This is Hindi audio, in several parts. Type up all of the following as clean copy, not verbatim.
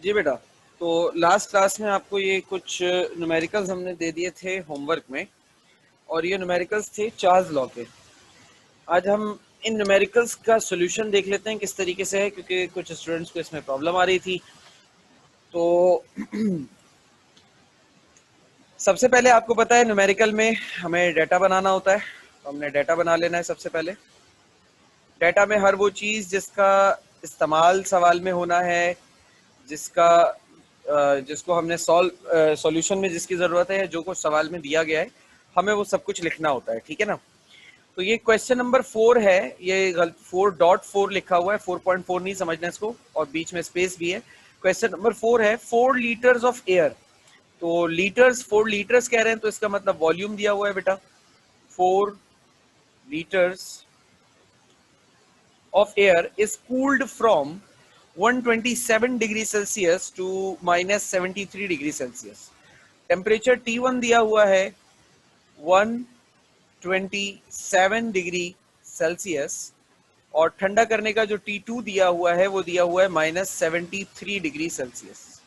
जी बेटा, तो लास्ट क्लास में आपको ये कुछ न्यूमेरिकल्स हमने दे दिए थे होमवर्क में, और ये न्यूमेरिकल्स थे चार्ल्स लॉ के। आज हम इन न्यूमेरिकल्स का सॉल्यूशन देख लेते हैं किस तरीके से है, क्योंकि कुछ स्टूडेंट्स को इसमें प्रॉब्लम आ रही थी। तो सबसे पहले आपको पता है न्यूमेरिकल में हमें डाटा बनाना होता है, तो हमने डाटा बना लेना है। सबसे पहले डाटा में हर वो चीज़ जिसका इस्तेमाल सवाल में होना है, जिसको हमने सॉल्यूशन में जिसकी ज़रूरत है, जो कुछ सवाल में दिया गया है हमें वो सब कुछ लिखना होता है, ठीक है ना। तो ये क्वेश्चन नंबर 4 है, ये गलत 4.4 लिखा हुआ है, 4.4 नहीं समझना इसको, और बीच में स्पेस भी है। क्वेश्चन नंबर 4 है 4 लीटर्स ऑफ एयर। तो लीटर्स, 4 लीटर्स कह रहे हैं, तो इसका मतलब वॉल्यूम दिया हुआ है बेटा। 4 litres of air is cooled from 127 degree Celsius to -73 degree Celsius. Temperature T1 दिया हुआ है 127 डिग्री सेल्सियस, और ठंडा करने का जो T2 दिया हुआ है वो दिया हुआ है -73 degree Celsius.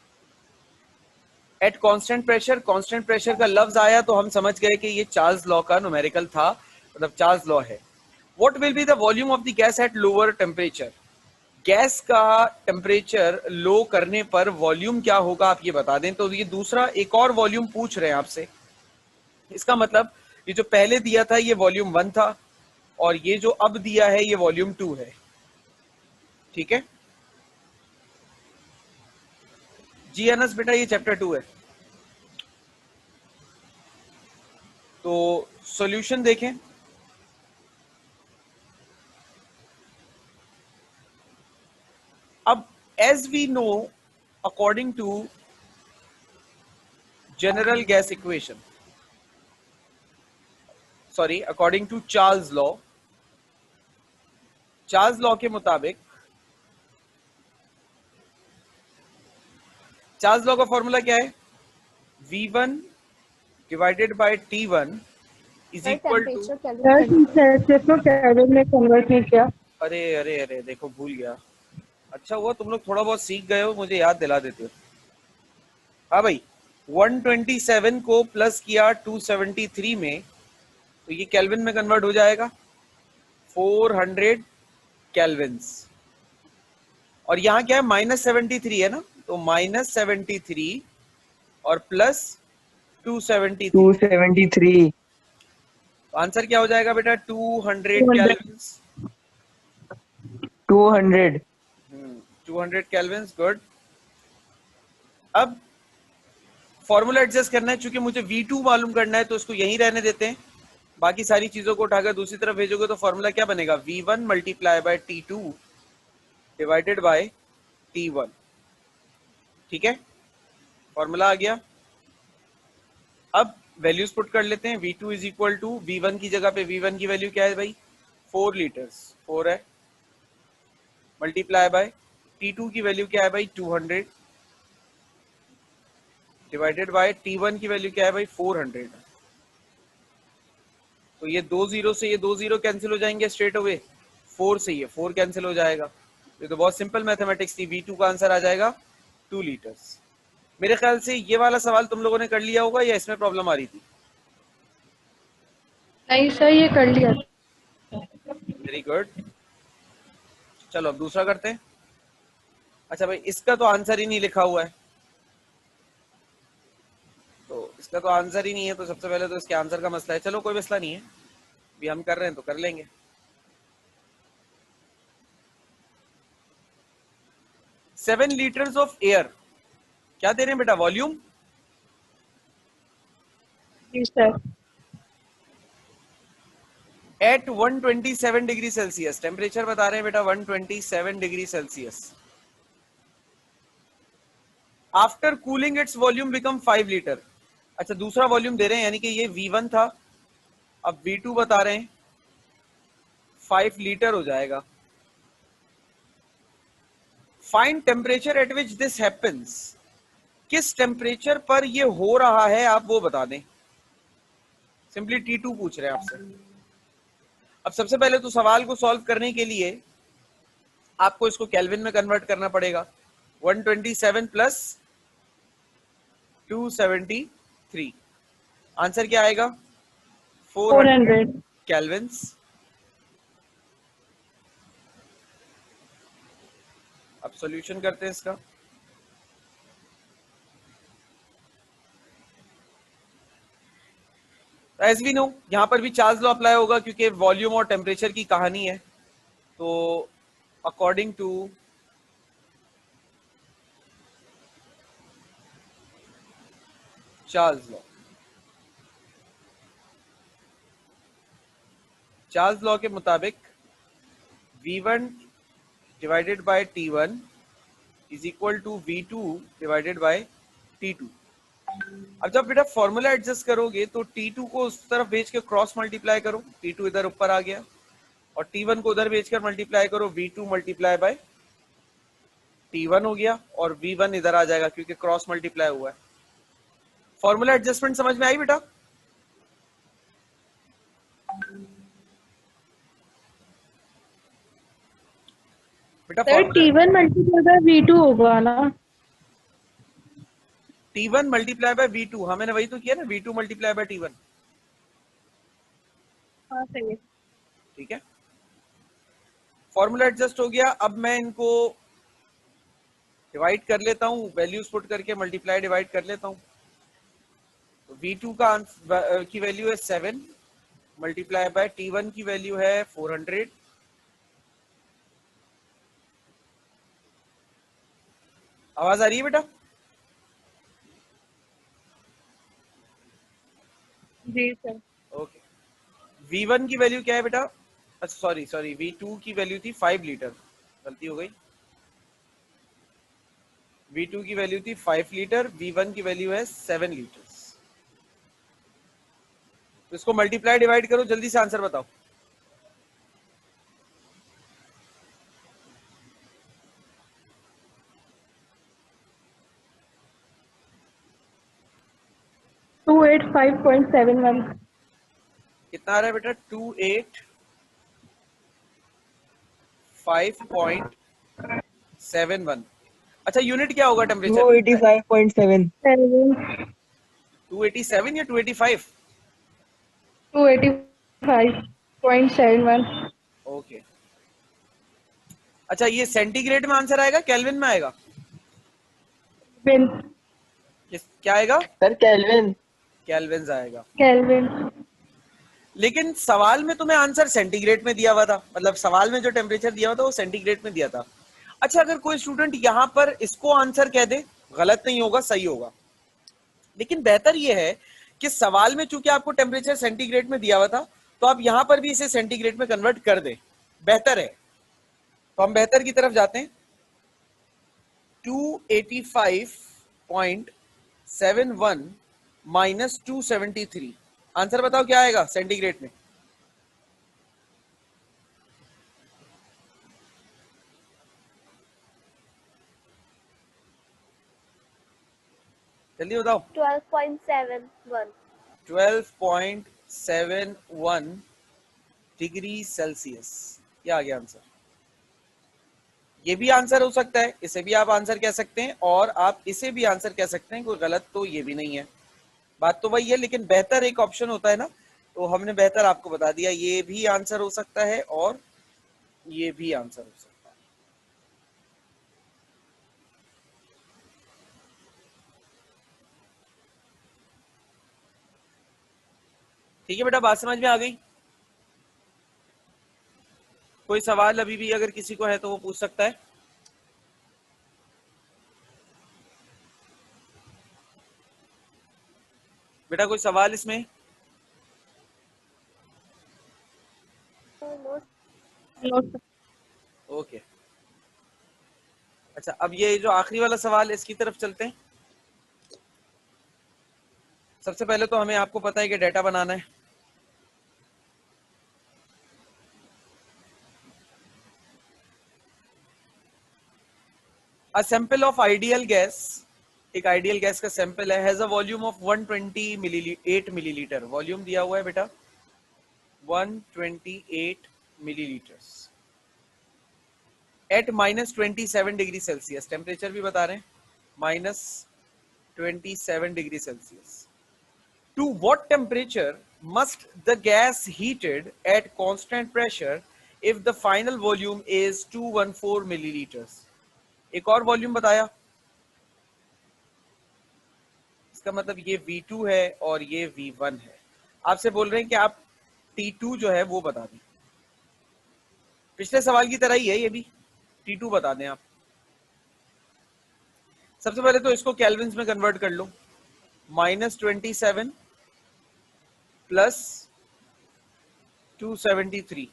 At constant pressure, constant pressure का लफ्ज आया तो हम समझ गए कि ये चार्ल्स लॉ का न्यूमेरिकल था, मतलब चार्ल्स लॉ है। What will be the volume of the gas at lower temperature? Gas का टेम्परेचर लो करने पर वॉल्यूम क्या होगा आप ये बता दें। तो ये दूसरा एक और वॉल्यूम पूछ रहे हैं आपसे। इसका मतलब ये जो पहले दिया था ये वॉल्यूम 1 था, और ये जो अब दिया है ये वॉल्यूम 2 है, ठीक है जी अनस बेटा, ये चैप्टर 2 है। तो सॉल्यूशन देखें। अब as we know, according to general gas equation, sorry according to Charles law, Charles law के मुताबिक, चार्ल्स लॉ का फॉर्मूला क्या है? V1 divided by T1 is equal to, Kelvin में कन्वर्ट नहीं किया। अरे अरे अरे देखो भूल गया। अच्छा हुआ तुम लोग थोड़ा बहुत सीख गए हो, मुझे याद दिला देते हो। हाँ भाई, 127 को प्लस किया 273 में, तो ये केल्विन में कन्वर्ट हो जाएगा 400 केल्विन्स। और यहाँ क्या है, -73 है ना, तो -73 और प्लस 273, तो आंसर क्या हो जाएगा बेटा? 200 केल्विन्स। 200 Kelvin's, good. अब फॉर्मूला एडजस्ट करना है, चूंकि मुझे V2 मालूम करना है तो इसको यहीं रहने देते हैं। बाकी सारी चीजों को उठाकर दूसरी तरफ भेजोगे तो फॉर्मूला क्या बनेगा? V1 multiply by T2 divided by T1, ठीक है, फॉर्मूला आ गया। अब वैल्यूज पुट कर लेते हैं। V2 is equal to, V1 की जगह पे V1 की वैल्यू क्या है भाई? 4 लीटर्स, 4 है, मल्टीप्लाई बाय T2 की वैल्यू क्या है भाई? 200, डिवाइडेड बाय T1 की वैल्यू क्या है भाई? 400। तो ये 2 जीरो से ये 2 जीरो कैंसिल हो जाएंगे स्ट्रेट अवे, 4 से ये 4 कैंसिल हो जाएगा। ये तो बहुत सिंपल मैथमेटिक्स थी। V2 का आंसर आ जाएगा 2 लीटर्स। मेरे ख्याल से ये वाला सवाल तुम लोगों ने कर लिया होगा, या इसमें प्रॉब्लम आ रही थी? नहीं सर, ये कर लिया। Very good. चलो अब दूसरा करते हैं। अच्छा भाई, इसका तो आंसर ही नहीं लिखा हुआ है, तो इसका तो आंसर ही नहीं है, तो सबसे पहले तो इसके आंसर का मसला है। चलो कोई मसला नहीं है, भी हम कर रहे हैं तो कर लेंगे। 7 लीटर्स ऑफ एयर क्या दे रहे हैं बेटा? वॉल्यूम। जी sir. At 127 degree Celsius, temperature बता रहे हैं बेटा 127 degree Celsius. After cooling its volume become 5 litre. अच्छा, दूसरा वॉल्यूम दे रहे हैं, यानी कि ये V1 था, अब V2 बता रहे हैं 5 लीटर हो जाएगा। Find temperature at which this happens, किस टेम्परेचर पर ये हो रहा है आप वो बता दें। सिंपली T2 पूछ रहे हैं आपसे। अब सबसे पहले तो सवाल को सॉल्व करने के लिए आपको इसको केल्विन में कन्वर्ट करना पड़ेगा। 127 प्लस 273, आंसर क्या आएगा? 400 400. केल्विन्स। अब सॉल्यूशन करते हैं इसका। एज वी नो, यहां पर भी चार्ल्स लॉ अप्लाई होगा क्योंकि वॉल्यूम और टेम्परेचर की कहानी है। तो according to Charles law, Charles law के मुताबिक V1 divided by T1 is equal to V2 divided by T2। अब जब बेटा फॉर्मूला एडजस्ट करोगे तो T2 को उस तरफ भेज के क्रॉस मल्टीप्लाई करो, T2 इधर ऊपर आ गया, और T1 को उधर भेजकर मल्टीप्लाई करो, V2 मल्टीप्लाई बाय T1 हो गया, और V1 इधर आ जाएगा क्योंकि क्रॉस मल्टीप्लाई हुआ है। फॉर्मूला एडजस्टमेंट समझ में आई बेटा? बेटा sir T1 multiply by V2 होगा ना? T1 मल्टीप्लाई बाय V2, हाँ मैंने वही तो किया ना, V2 मल्टीप्लाई बाय T1। हाँ सही है। ठीक है, फॉर्मूला एडजस्ट हो गया। अब मैं इनको डिवाइड कर लेता हूँ, वैल्यूज पुट करके मल्टीप्लाई डिवाइड कर लेता हूँ। तो V2 की वैल्यू है 7 मल्टीप्लाई बाय T1 की वैल्यू है 400। आवाज आ रही है बेटा? जी सर। ओके, V1 की वैल्यू क्या है बेटा? अच्छा सॉरी V2 की वैल्यू थी 5 लीटर, गलती हो गई। V2 की वैल्यू थी 5 लीटर, V1 की वैल्यू है 7 लीटर। तो इसको मल्टीप्लाई डिवाइड करो, जल्दी से आंसर बताओ। टू 285.71. कितना आ रहा है बेटा? 285.71। अच्छा यूनिट क्या होगा टेम्परेचर? 285.7. 287 या 285? 285.71. ओके, अच्छा ये सेंटीग्रेड में आंसर आएगा, केल्विन में आएगा? बिन क्या आएगा? Sir kelvin. केल्विन आएगा। केल्विन। लेकिन सवाल में तुम्हें आंसर सेंटीग्रेड में दिया हुआ था, मतलब सवाल में जो टेम्परेचर दिया हुआ था वो सेंटीग्रेड में दिया था। अच्छा, अगर कोई स्टूडेंट यहां पर इसको आंसर कह दे, गलत नहीं होगा, सही होगा, लेकिन बेहतर यह है कि सवाल में चूंकि आपको टेम्परेचर सेंटीग्रेड में दिया हुआ था, तो आप यहां पर भी इसे सेंटीग्रेड में कन्वर्ट कर दे, बेहतर है। तो हम बेहतर की तरफ जाते हैं। 285.71 माइनस 273, आंसर बताओ क्या आएगा सेंटीग्रेड में? जल्दी बताओ। 12.71. 12.71 डिग्री सेल्सियस, क्या आ गया आंसर? ये भी आंसर हो सकता है, इसे भी आप आंसर कह सकते हैं, और आप इसे भी आंसर कह सकते हैं, कोई गलत तो ये भी नहीं है। बात तो वही है, लेकिन बेहतर एक ऑप्शन होता है ना, तो हमने बेहतर आपको बता दिया, ये भी आंसर हो सकता है और ये भी आंसर हो सकता है। ठीक है बेटा, बात समझ में आ गई? कोई सवाल अभी भी अगर किसी को है तो वो पूछ सकता है। बेटा कोई सवाल इसमें? No, ओके, अच्छा अब ये जो आखिरी वाला सवाल है इसकी तरफ चलते हैं। सबसे पहले तो हमें, आपको पता है कि डेटा बनाना है। A sample of ideal gas, एक आइडियल गैस का सैंपल है, has a volume of 128 millilitre. Volume दिया हुआ है बेटा 128 millilitres. At -27 degree Celsius, temperature भी बता रहे हैं -27 degree Celsius. To what temperature must the gas heated at constant pressure if the final volume is 214 milliliters? एक और वॉल्यूम बताया, इसका मतलब ये V2 है और ये V1 है. आपसे बोल रहे हैं कि आप T2 जो है वो बता दें. पिछले सवाल की तरह ही है ये भी, T2 बता दें आप. सबसे पहले तो इसको केल्विन्स में कन्वर्ट कर लो. -27 प्लस 273,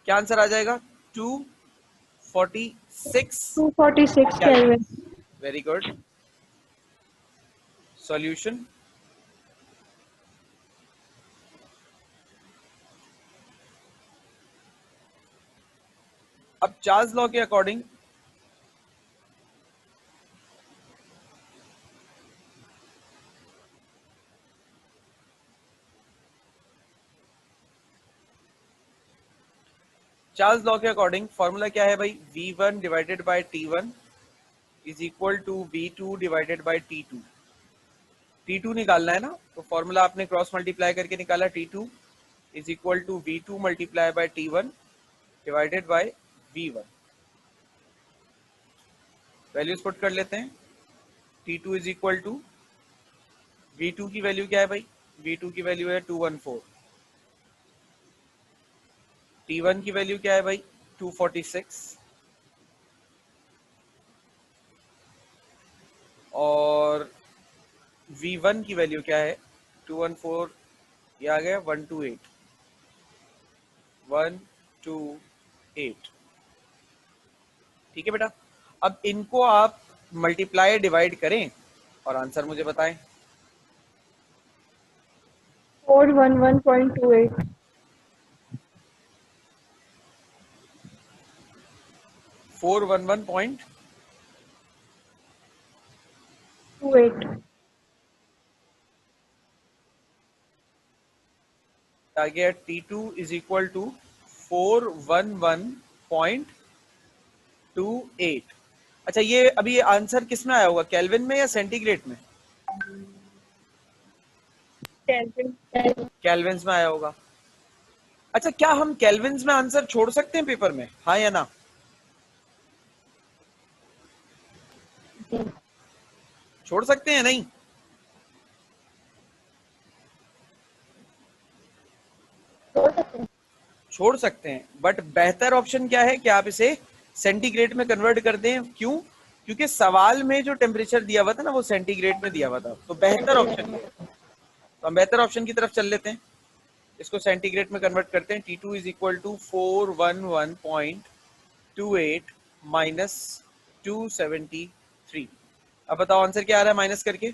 क्या आंसर आ जाएगा? 246 246 Kelvin. Very good. सॉल्यूशन, अब चार्ल्स लॉ के अकॉर्डिंग फॉर्मूला क्या है भाई? V1 divided by T1 is equal to V2 divided by T2. T2 निकालना है ना, तो फॉर्मूला आपने क्रॉस मल्टीप्लाई करके निकाला. T2 is equal to V2 multiply by T1 divided by V1. Values put कर लेते हैं. T2 is equal to, V2 की वैल्यू क्या है भाई? V2 की वैल्यू है 214. T1 की वैल्यू क्या है भाई? 246. और V1 की वैल्यू क्या है? 214, ये आ गया 128. 128. ठीक है बेटा. अब इनको आप मल्टीप्लाई डिवाइड करें और आंसर मुझे बताएं. 411.28. 411.28. 28. आ गया T2 इज इक्वल टू 411.28. अच्छा, ये अभी ये आंसर किस में आया होगा? केल्विन में या सेंटीग्रेड में? Kelvin. केल्विन्स में आया होगा. अच्छा, क्या हम केल्विन्स में आंसर छोड़ सकते हैं पेपर में, हाँ या ना? छोड़ सकते हैं नहीं? छोड़ सकते हैं, बट बेहतर ऑप्शन क्या है कि आप इसे सेंटीग्रेड में कन्वर्ट कर दें. क्यों? क्योंकि सवाल में जो टेम्परेचर दिया हुआ था ना वो सेंटीग्रेड में दिया हुआ था, तो बेहतर ऑप्शन है. तो हम बेहतर ऑप्शन की तरफ चल लेते हैं, इसको सेंटीग्रेड में कन्वर्ट करते हैं. T2 is equal to 411.28 minus 273. अब बताओ आंसर क्या आ रहा है माइनस करके?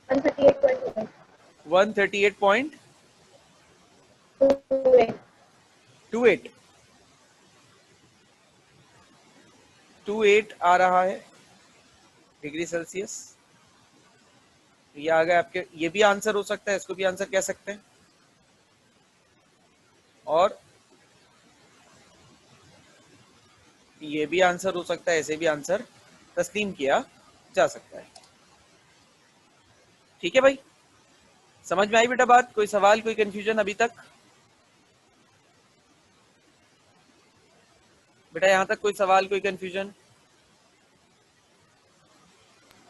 138.28. 138.28 आ रहा है डिग्री सेल्सियस. ये आ गया आपके. ये भी आंसर हो सकता है, इसको भी आंसर कह सकते हैं, और ये भी आंसर हो सकता है. ऐसे भी आंसर तस्लीम किया जा सकता है. ठीक है भाई, समझ में आई बेटा बात? कोई सवाल, कोई कंफ्यूजन अभी तक? बेटा यहाँ तक कोई सवाल, कोई confusion?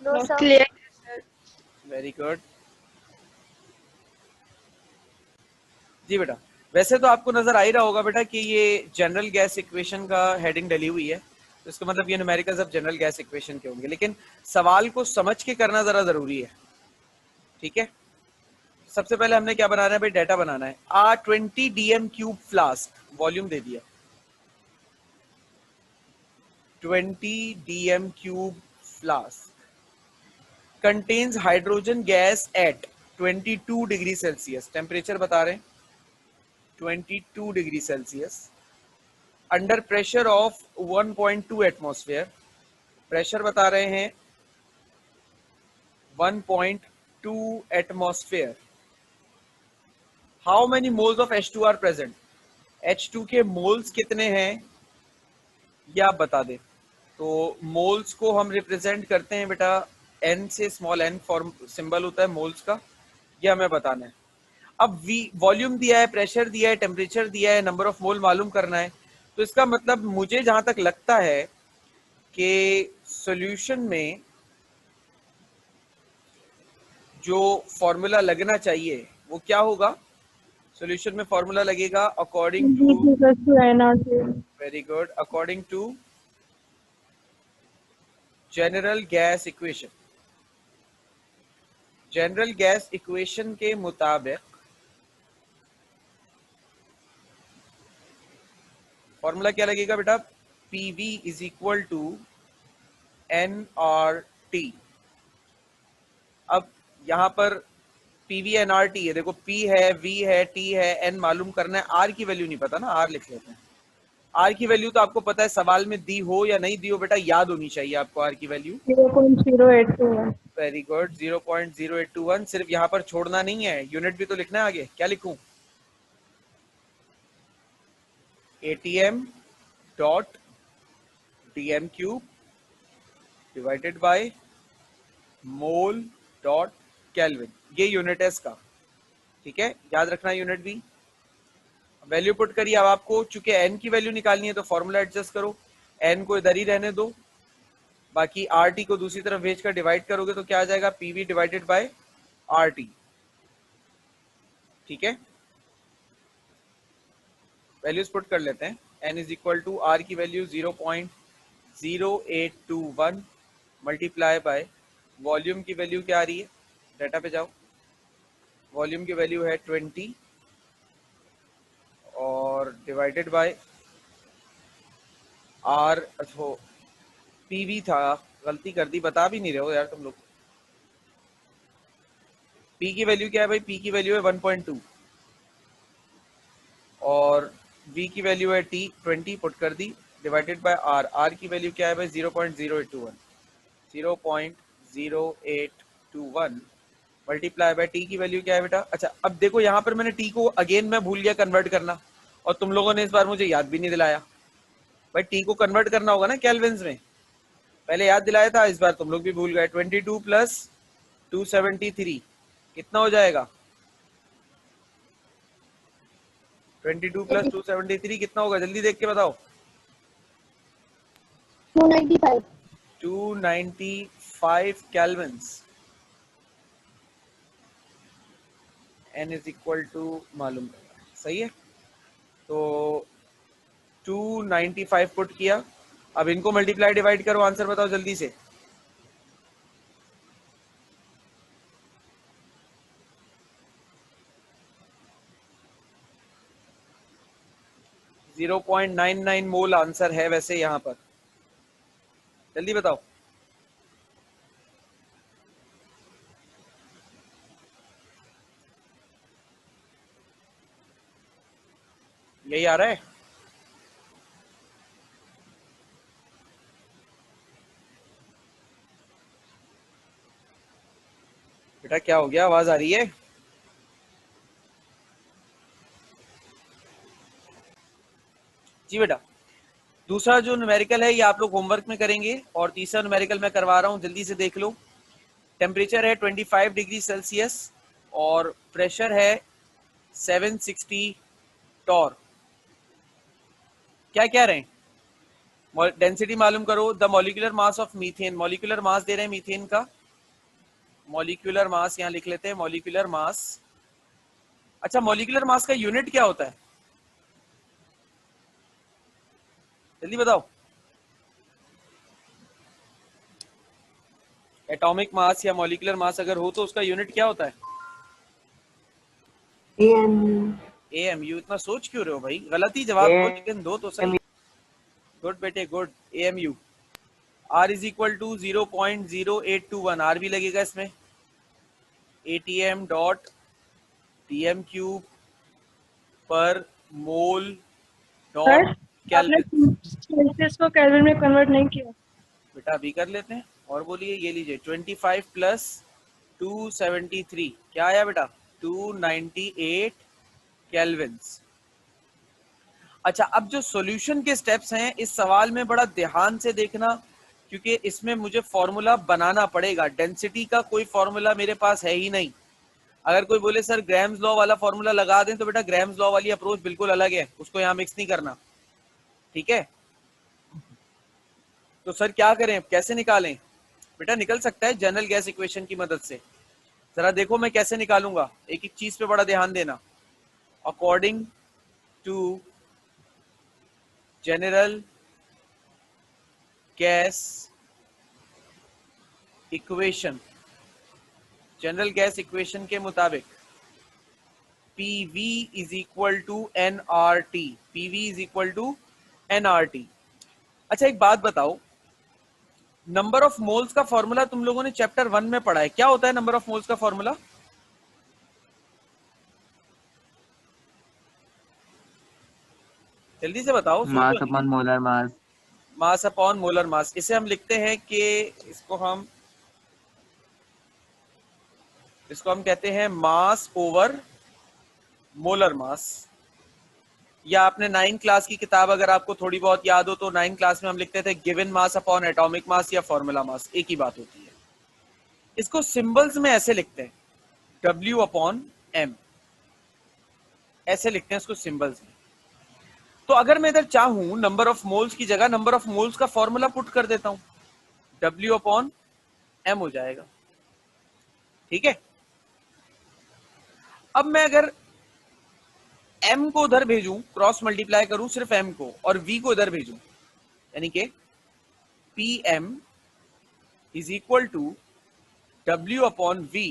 No, sir. Clear. Very good. जी बेटा, वैसे तो आपको नजर आ ही रहा होगा बेटा कि ये जनरल गैस इक्वेशन का हेडिंग डली हुई है, तो इसका मतलब ये न्यूमेरिकल्स अब जनरल गैस इक्वेशन के होंगे, लेकिन सवाल को समझ के करना जरा जरूरी है. ठीक है, सबसे पहले हमने क्या बनाना है भाई? डाटा बनाना है. 20 DM क्यूब फ्लास्क, वॉल्यूम दे दिया 20 DM cube flask, contains hydrogen gas at 22 degree Celsius. Temperature बता रहे हैं 22 degree Celsius, under pressure of 1.2 atmosphere. Pressure बता रहे हैं 1.2 atmosphere. How many moles of H2 are present? H2 के मोल्स कितने हैं ये आप बता दें। तो मोल्स को हम रिप्रेजेंट करते हैं बेटा N से, स्मॉल n फॉर्म सिंबल होता है मोल्स का, ये हमें बताना है। अब V वॉल्यूम दिया है, प्रेशर दिया है, टेम्परेचर दिया है, नंबर ऑफ मोल मालूम करना है। तो इसका मतलब मुझे जहां तक लगता है कि सॉल्यूशन में जो फॉर्मूला लगना चाहिए वो क्या होगा? सॉल्यूशन में फॉर्मूला लगेगा according V to, equals to NRT. Very good, according to general gas equation. General gas equation के मुताबिक फॉर्मूला क्या लगेगा बेटा? PV is equal to NRT। अब यहां पर PV NRT है, देखो P है, V है, T है, N मालूम करना है। R की वैल्यू नहीं पता ना, R लिख लेते हैं। R की वैल्यू तो आपको पता है, सवाल में दी हो या नहीं दी हो बेटा याद होनी चाहिए आपको R की वैल्यू। 0.0821. Very good, 0.0821। सिर्फ यहाँ पर छोड़ना नहीं है, यूनिट भी तो लिखना है आगे। क्या लिखूं? ATM dot DM cube divided by mole dot kelvin, ये यूनिट है इसका। ठीक है, याद रखना यूनिट भी। वैल्यू पुट करिए। अब आपको चूंकि n की वैल्यू निकालनी है तो फॉर्मूला एडजस्ट करो, n को इधर ही रहने दो, बाकी RT को दूसरी तरफ भेजकर डिवाइड करोगे तो क्या आ जाएगा? PV divided by RT। ठीक है, वैल्यूज पुट कर लेते हैं। n is equal to R की वैल्यू 0.0821 मल्टीप्लाई बाय वॉल्यूम की वैल्यू क्या आ रही है? डाटा पे जाओ, वॉल्यूम की वैल्यू है 20 और डिवाइडेड बाय R, अच्छा PV था, गलती कर दी, बता भी नहीं रहे हो यार तुम लोग। P की वैल्यू क्या है भाई? P की वैल्यू है 1.2 और V की वैल्यू है T 20 पुट कर दी, डिवाइडेड बाय R। R की वैल्यू क्या है भाई? 0.0821, 0.0821 मल्टीप्लाई बाय T की वैल्यू क्या है बेटा? अच्छा अब देखो यहाँ पर मैंने T को अगेन मैं भूल गया कन्वर्ट करना, और तुम लोगों ने इस बार मुझे याद भी नहीं दिलाया। भाई T को कन्वर्ट करना होगा ना केल्विन्स में, पहले याद दिलाया था, इस बार तुम लोग भी भूल गए। 22 प्लस 273 कितना हो जाएगा? 22 प्लस 273 कितना होगा? जल्दी देख के बताओ। 295. 295 Kelvin's. n is equal to मालूम करना, सही है। तो 295 पुट किया, अब इनको मल्टीप्लाई डिवाइड करो, आंसर बताओ जल्दी से। जीरो 0.99 मोल आंसर है वैसे यहाँ पर, जल्दी बताओ। यही आ रहा है? बेटा क्या हो गया, आवाज आ रही है? जी बेटा, दूसरा जो न्यूमेरिकल है ये आप लोग होमवर्क में करेंगे, और तीसरा न्यूमेरिकल मैं करवा रहा हूँ, जल्दी से देख लो। टेम्परेचर है 25 डिग्री सेल्सियस और प्रेशर है 760 टॉर। क्या कह रहे हैं? डेंसिटी मालूम करो। The molecular mass of methane, molecular mass दे रहे हैं मीथेन का, मॉलिक्यूलर मास यहां लिख लेते हैं, मॉलिक्यूलर मास। अच्छा मॉलिक्यूलर मास का यूनिट क्या होता है? जल्दी बताओ। एटॉमिक मास या मॉलिक्यूलर मास अगर हो तो उसका यूनिट क्या होता है? AMU. AMU। इतना सोच क्यों रहे हो भाई? गलत ही जवाब दो, लेकिन दो तो सही। गुड बेटे good, AMU। R is equal to 0.0821, R भी लगेगा इसमें। ATM डॉट DM क्यूब पर मोल डॉट सर आपने केल्विन। सेल्सियस को केल्विन में कन्वर्ट नहीं किया। बेटा अभी कर लेते हैं। और बोलिए, ये लीजिए 25 प्लस 273 क्या आया बेटा? 298 केल्विन्स। अच्छा, अब जो सॉल्यूशन के स्टेप्स हैं इस सवाल में बड़ा ध्यान से देखना, क्योंकि इसमें मुझे फॉर्मूला बनाना पड़ेगा। डेंसिटी का कोई फॉर्मूला मेरे पास है ही नहीं। अगर कोई बोले सर ग्राम्स लॉ वाला फॉर्मूला लगा दें, तो बेटा ग्राम्स लॉ वाली अप्रोच बिल्कुल अलग है, उसको यहाँ मिक्स नहीं करना, ठीक है। तो सर क्या करें, कैसे निकालें? बेटा निकल सकता है जनरल गैस इक्वेशन की मदद से। जरा देखो मैं कैसे निकालूंगा, एक एक चीज पे बड़ा ध्यान देना। According to general gas equation, general gas equation के मुताबिक PV is equal to nRT, PV is equal to nRT। अच्छा एक बात बताओ, नंबर ऑफ मोल्स का फॉर्मूला तुम लोगों ने चैप्टर 1 में पढ़ा है, क्या होता है नंबर ऑफ मोल्स का फॉर्मूला? जल्दी से बताओ, मास सोचो नहीं। Upon molar mass. Mass upon molar mass. इसे हम लिखते हैं कि इसको हम कहते हैं मास ओवर मोलर मास। या आपने 9 क्लास की किताब अगर आपको थोड़ी बहुत याद हो तो 9 क्लास में हम लिखते थे given mass upon atomic mass या फॉर्मूला मास, एक ही बात होती है। इसको सिंबल्स में ऐसे लिखते हैं, W अपॉन M, ऐसे लिखते हैं इसको सिंबल्स में। तो अगर मैं इधर चाहूं नंबर ऑफ मोल्स की जगह नंबर ऑफ मोल्स का फॉर्मूला पुट कर देता हूं, W अपॉन M हो जाएगा, ठीक है। अब मैं अगर M को उधर भेजूं, क्रॉस मल्टीप्लाई करूं सिर्फ M को, और V को इधर भेजूं, यानी कि PM is equal to W upon V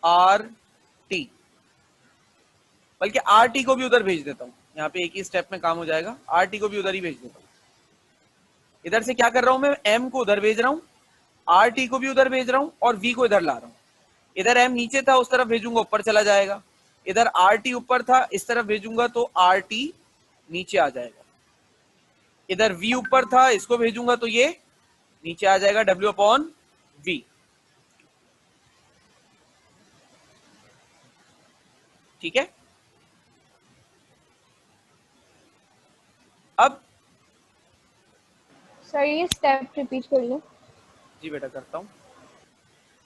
RT, बल्कि RT को भी उधर भेज देता हूं, यहाँ पे एक ही स्टेप में काम हो जाएगा। RT को भी उधर ही भेज देता हूं। इधर से क्या कर रहा हूं मैं, M को उधर भेज रहा हूं, RT को भी उधर भेज रहा हूं, और V को इधर ला रहा हूं। इधर M नीचे था, उस तरफ भेजूंगा ऊपर चला जाएगा। इधर RT ऊपर था, इस तरफ भेजूंगा तो RT नीचे आ जाएगा। इधर V ऊपर था, इसको भेजूंगा तो ये नीचे आ जाएगा, W अपॉन V, ठीक है। अब सर ये स्टेप रिपीट कर लो। जी बेटा करता हूं।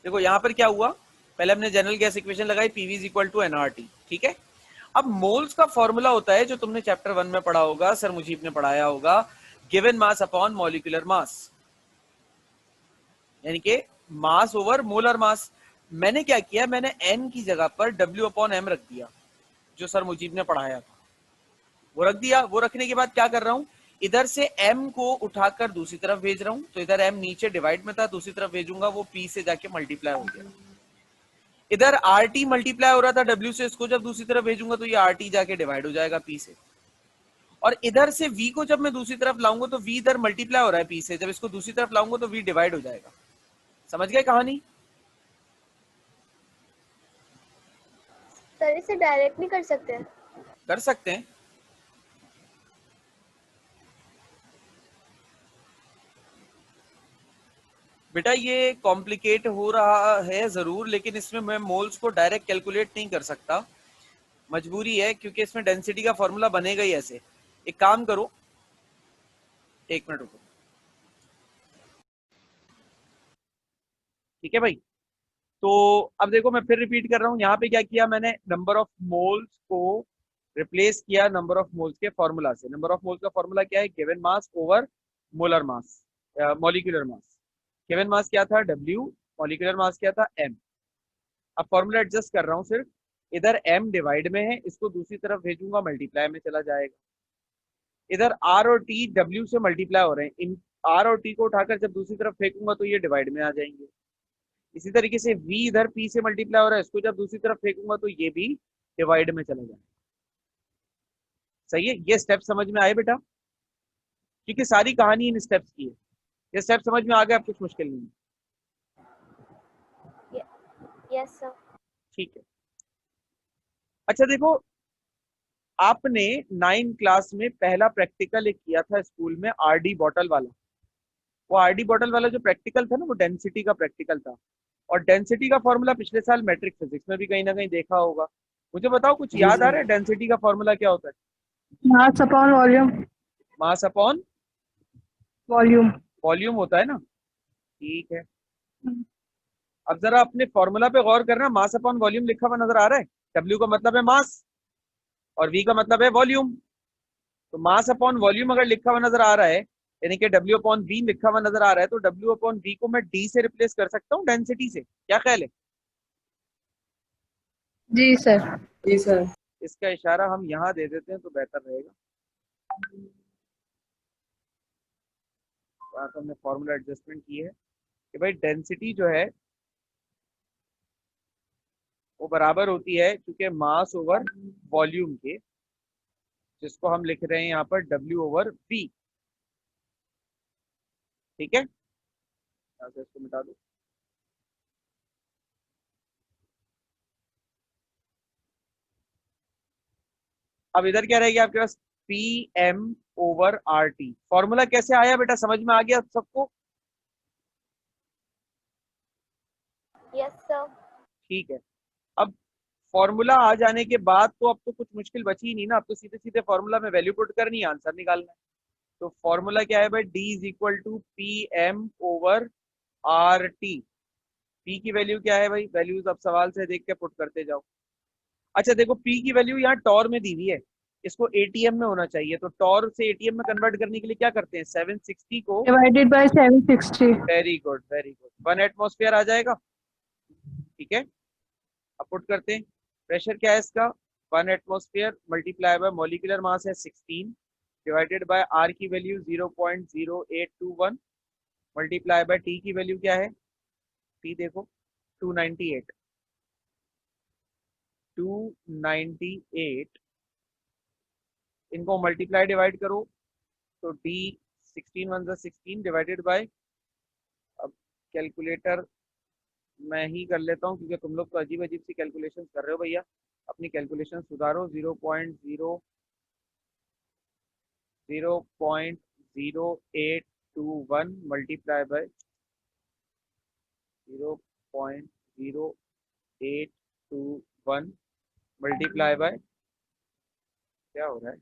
देखो यहां पर क्या हुआ, पहले हमने जनरल गैस इक्वेशन लगाई, PV is equal to NRT, ठीक है। अब मोल्स का फॉर्मूला होता है जो तुमने चैप्टर 1 में पढ़ा होगा, सर मुजीब ने पढ़ाया होगा, given mass upon molecular mass, यानी कि मास ओवर मोलर मास। मैंने क्या किया, मैंने n की जगह पर W अपॉन m रख दिया, जो सर मुजीब ने पढ़ाया था वो रख दिया। वो रखने के बाद क्या कर रहा हूं, इधर से m को उठाकर दूसरी तरफ भेज रहा हूं, तो इधर m नीचे डिवाइड में था, दूसरी तरफ भेजूंगा वो p से जाके मल्टीप्लाई हो गया। इधर RT मल्टीप्लाई हो रहा था W से, इसको जब दूसरी तरफ भेजूंगा तो ये RT जाके डिवाइड हो जाएगा P से। और इधर से V को जब मैं दूसरी तरफ लाऊंगा तो V इधर मल्टीप्लाई हो रहा है P से, जब इसको दूसरी तरफ लाऊंगा तो V डिवाइड हो जाएगा। समझ गए कहानी? सर इसे डायरेक्ट नहीं कर सकते? कर सकते हैं। बेटा ये कॉम्प्लिकेट हो रहा है जरूर, लेकिन इसमें मैं मोल्स को डायरेक्ट कैलकुलेट नहीं कर सकता, मजबूरी है, क्योंकि इसमें डेंसिटी का फॉर्मूला बनेगा ही ऐसे। एक काम करो, एक मिनट रुको, ठीक है भाई। तो अब देखो मैं फिर रिपीट कर रहा हूं, यहाँ पे क्या किया मैंने, नंबर ऑफ मोल्स को रिप्लेस किया नंबर ऑफ मोल्स के फॉर्मूला से। नंबर ऑफ मोल्स का फॉर्मूला क्या है, given mass over molar mass, molecular mass. Given mass क्या था W, मॉलिक्यूलर मास क्या था M। अब फॉर्मूला एडजस्ट कर रहा हूँ सिर्फ, इधर M डिवाइड में है, इसको दूसरी तरफ भेजूंगा मल्टीप्लाई में चला जाएगा। इधर R और T W से मल्टीप्लाई हो रहे हैं, इन R और T को उठाकर जब दूसरी तरफ फेंकूंगा तो ये डिवाइड में आ जाएंगे। इसी तरीके से V इधर P से मल्टीप्लाई हो रहा है, इसको जब दूसरी तरफ फेंकूंगा तो ये भी डिवाइड में चला जाएगा। सही है, ये स्टेप समझ में आए बेटा? क्योंकि सारी कहानी इन स्टेप्स की है। ये स्टेप समझ में आ गया, अब कुछ मुश्किल नहीं है। Yes sir. ठीक है। अच्छा देखो, आपने 9 क्लास में पहला प्रैक्टिकल एक किया था स्कूल में, RD बॉटल वाला। वो RD बॉटल वाला जो प्रैक्टिकल था ना, वो डेंसिटी का प्रैक्टिकल था। और डेंसिटी का फॉर्मूला पिछले साल मैट्रिक फिजिक्स में भी कहीं ना कहीं देखा होगा। मुझे बताओ, कुछ जी याद आ सर। रहा है डेंसिटी का फॉर्मूला क्या होता है? Mass upon volume. Mass upon volume. Volume होता है ना, ठीक है। अब जरा अपने फॉर्मूला पे गौर करना, मास अपॉन वॉल्यूम लिखा हुआ नजर आ रहा है। डब्ल्यू का मतलब है मास और वी का मतलब है वॉल्यूम। तो मास अपॉन वॉल्यूम अगर लिखा हुआ नजर आ रहा है, यानी कि डब्ल्यू अपॉन वी लिखा हुआ नजर आ रहा है, तो डब्ल्यू अपॉन वी को मैं डी से रिप्लेस कर सकता हूँ, डेंसिटी से। क्या ख्याल है? जी सर। जी सर। इसका इशारा हम यहाँ दे देते हैं तो बेहतर रहेगा। यहाँ तो हमने फॉर्मूला एडजस्टमेंट की है कि भाई डेंसिटी जो है वो बराबर होती है क्योंकि मास ओवर वॉल्यूम के, जिसको हम लिख रहे हैं यहाँ पर डब्ल्यू ओवर वी। ठीक है, यहाँ से इसको मिटा दो। अब इधर क्या रहेगी आपके पास? P M over R T. Formula कैसे आया बेटा, समझ में आ गया सबको? Yes sir. ठीक है। अब फॉर्मूला आ जाने के बाद तो अब तो कुछ मुश्किल बची ही नहीं ना, अब तो सीधे सीधे फॉर्मूला में वैल्यू पुट करनी है, आंसर निकालना है। तो फॉर्मूला क्या है भाई? D is equal to P M over R T. P की वैल्यू क्या है भाई? वैल्यूज अब सवाल से देख के पुट करते जाओ। अच्छा देखो, पी की वैल्यू यहाँ टॉर में दी हुई है, इसको एटीएम में होना चाहिए, तो टॉर से एटीएम में कन्वर्ट करने के लिए क्या करते हैं? 760 को, divided by 760। Very good very good, 1 atmosphere आ जाएगा। ठीक है, अब पुट करते हैं। प्रेशर क्या है इसका? 1 atmosphere multiply by molecular mass है 16 डिवाइडेड बाय आर की वैल्यू 0.0821 मल्टीप्लाई बाय टी की वैल्यू क्या है? टी देखो 298। 298 इनको मल्टीप्लाई डिवाइड करो तो डी 16 वन 16 डिवाइडेड बाय, अब कैलकुलेटर मैं ही कर लेता हूँ क्योंकि तुम लोग तो अजीब अजीब सी कैलकुलेशन कर रहे हो भैया, अपनी कैलकुलेशन सुधारो। 0.0821 मल्टीप्लाई बाय 0.0821 मल्टीप्लाई बाय, क्या हो रहा है?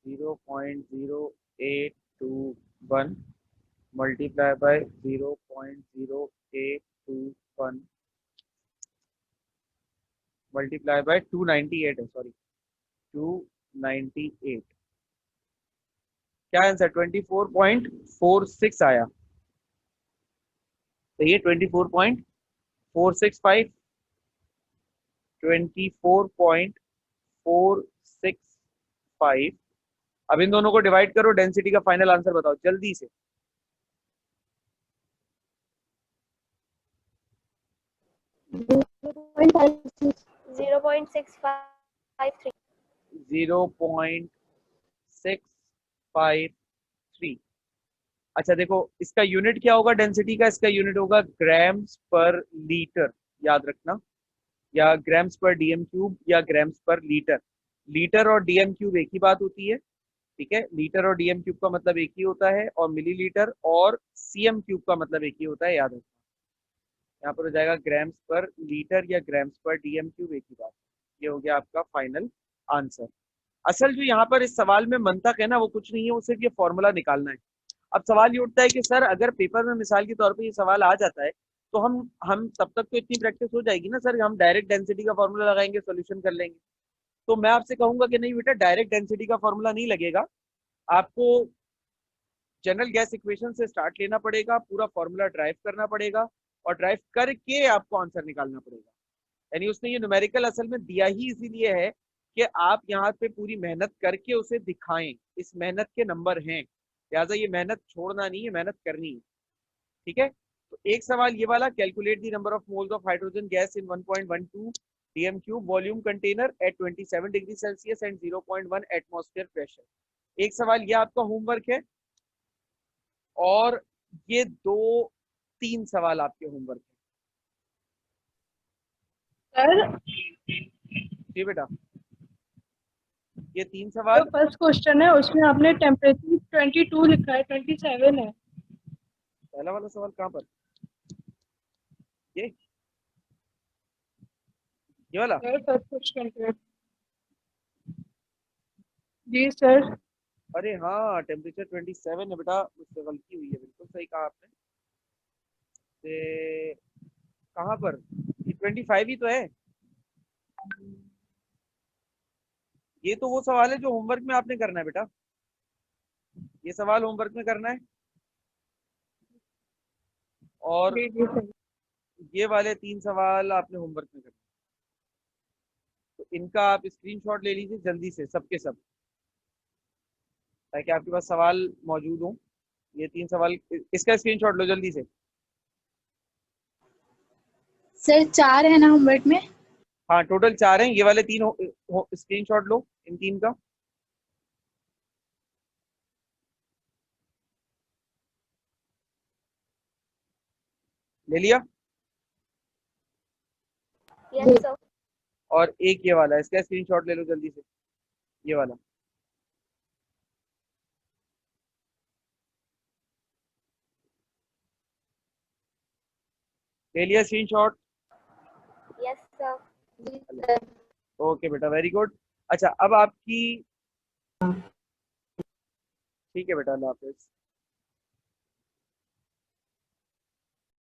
0.0821 मल्टीप्लाई बाय 0.0821 मल्टीप्लाई बाय 298 है, सॉरी 298। क्या आंसर? 24.46 आया। तो ये 24.465, 24.465। अब इन दोनों को डिवाइड करो, डेंसिटी का फाइनल आंसर बताओ जल्दी से। 0.653। 0.653। अच्छा देखो, इसका यूनिट क्या होगा डेंसिटी का? इसका यूनिट होगा ग्राम्स पर लीटर, याद रखना, या ग्राम्स पर डीएम क्यूब, या ग्राम्स पर लीटर। लीटर और डीएम क्यूब एक ही बात होती है, ठीक है। लीटर और डीएम क्यूब का मतलब एक ही होता है, और मिलीलीटर और सीएम क्यूब का मतलब एक ही होता है, याद रखना। यहाँ पर हो जाएगा ग्राम्स पर लीटर या ग्राम्स पर डीएम क्यूब, एक ही बात। ये हो गया आपका फाइनल आंसर। असल जो यहाँ पर इस सवाल में मंतक है ना, वो कुछ नहीं है, वो सिर्फ ये फॉर्मूला निकालना है। अब सवाल ये उठता है कि सर अगर पेपर में मिसाल के तौर पे ये सवाल आ जाता है, तो हम तब तक तो इतनी प्रैक्टिस हो जाएगी ना सर, हम डायरेक्ट डेंसिटी का फॉर्मूला लगाएंगे, सॉल्यूशन कर लेंगे। तो मैं आपसे कहूंगा कि नहीं बेटा, डायरेक्ट डेंसिटी का फॉर्मूला नहीं लगेगा, आपको जनरल गैस इक्वेशन से स्टार्ट लेना पड़ेगा, पूरा फॉर्मूला ड्राइव करना पड़ेगा, और ड्राइव करके आपको आंसर निकालना पड़ेगा। यानी उसने ये न्यूमेरिकल असल में दिया ही इसीलिए है कि आप यहाँ पे पूरी मेहनत करके उसे दिखाएं, इस मेहनत के नंबर हैं, लिहाजा ये मेहनत छोड़ना नहीं है, मेहनत करनी है। ठीक है, तो एक सवाल ये वाला, calculate the number of moles of hydrogen gas in 1.12 dm cube volume container at 27 degree Celsius and 0.1 atmosphere pressure. एक सवाल ये आपका होमवर्क है, और ये 2-3 सवाल आपके होमवर्क है। सर जी बेटा, ये 3 जो सवाल। फर्स्ट क्वेश्चन है उसमें आपने टेम्परेचर 22 लिखा है, 27 है। पहला वाला सवाल कहाँ पर? ये वाला। सर फर्स्ट क्वेश्चन पे जी सर। अरे हाँ, टेम्परेचर 27 है बेटा, मुझसे गलती हुई है, बिल्कुल सही कहा आपने। ते कहाँ पर, ये 25 ही तो है। ये तो वो सवाल है जो होमवर्क में आपने करना है बेटा, ये सवाल होमवर्क में करना है। और जी जी सर। ये वाले 3 सवाल आपने होमवर्क में करना है। तो इनका आप स्क्रीनशॉट ले लीजिए जल्दी से, सबके सब, ताकि आपके पास सवाल मौजूद हो। ये 3 सवाल, इसका स्क्रीनशॉट लो जल्दी से। सर 4 है ना होमवर्क में? हाँ, टोटल 4 हैं, ये वाले 3 स्क्रीनशॉट लो इन 3 का। ले लिया? Yes, sir. और एक ये वाला, इसका स्क्रीनशॉट ले लो जल्दी से, ये वाला। ले लिया स्क्रीनशॉट? Yes, sir. जी सर। ओके बेटा, वेरी गुड। अच्छा, अब आपकी, ठीक है बेटा, अल्लाह हाफिज।